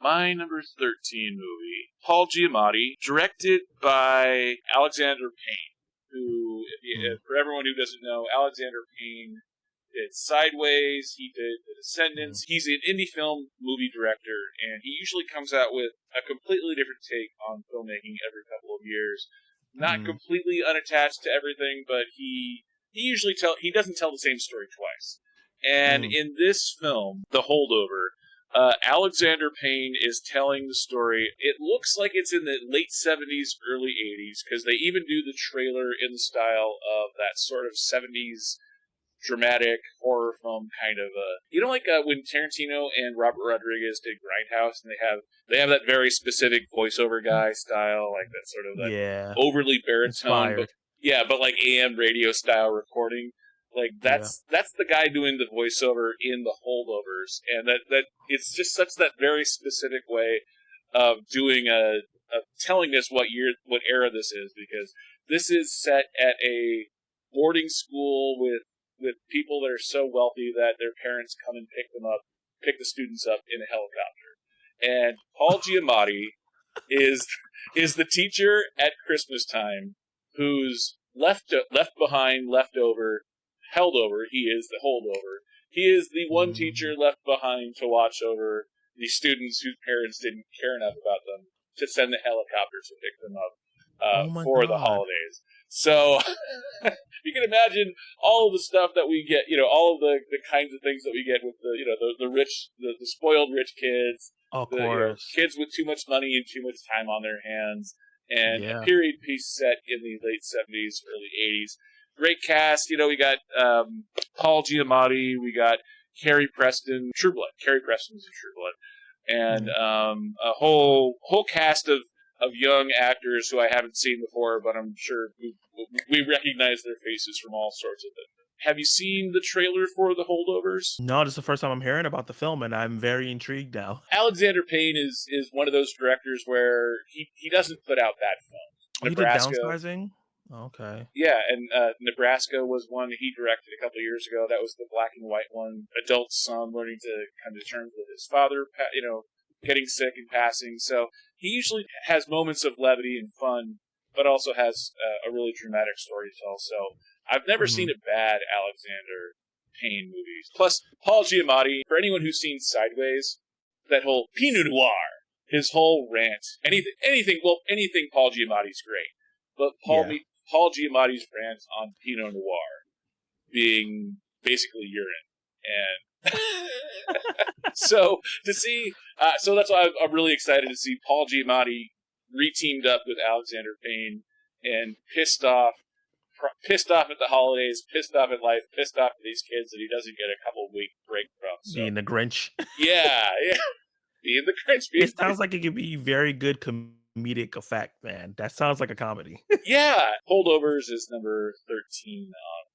My number 13 movie, Paul Giamatti, directed by Alexander Payne, who, for everyone who doesn't know, Alexander Payne did Sideways, he did The Descendants. He's an indie film movie director, and he usually comes out with a completely different take on filmmaking every couple of years. Not completely unattached to everything, but he usually doesn't tell the same story twice. And in this film, The Holdover, Alexander Payne is telling the story. It looks like it's in the late 70s, early 80s, because they even do the trailer in the style of that sort of 70s dramatic horror film kind of like when Tarantino and Robert Rodriguez did Grindhouse, and they have that very specific voiceover guy style, like that sort of like overly baritone, but like AM radio style recording. Like that's the guy doing the voiceover in The Holdovers, and that it's just such that very specific way of doing of telling us what era this is, because this is set at a boarding school with people that are so wealthy that their parents come and pick the students up in a helicopter. And Paul Giamatti is the teacher at Christmas time who's left behind, left over, held over. He is the holdover. He is the one teacher left behind to watch over the students whose parents didn't care enough about them to send the helicopter to pick them up for the holidays. So you can imagine all of the stuff that we get, all of the kinds of things that we get with the rich, the spoiled rich kids, kids with too much money and too much time on their hands, and a period piece set in the late 70s, early 80s. Great cast, we got Paul Giamatti, we got Carrie Preston, True Blood. Carrie Preston's in True Blood, and a whole cast of young actors who I haven't seen before, but I'm sure we recognize their faces from all sorts of it. Have you seen the trailer for The Holdovers? No, this is the first time I'm hearing about the film, and I'm very intrigued now. Alexander Payne is one of those directors where he doesn't put out bad films. Nebraska. He did Downsizing? Okay. Yeah, and Nebraska was one he directed a couple of years ago. That was the black and white one. Adult son learning to come to terms with his father, getting sick and passing. So he usually has moments of levity and fun, but also has a really dramatic story to tell. So I've never seen a bad Alexander Payne movie. Plus, Paul Giamatti, for anyone who's seen Sideways, that whole Pinot Noir, his whole rant, anything Paul Giamatti's great. But Paul Giamatti's rant on Pinot Noir being basically urine. And so to see, so that's why I'm really excited to see Paul Giamatti re-teamed up with Alexander Payne and pissed off at the holidays, pissed off at life, pissed off at these kids that he doesn't get a couple week break from. So, being the Grinch. Yeah. Being the Grinch. It sounds like it could be very good comedic effect, man. That sounds like a comedy. Yeah. Holdovers is number 13 on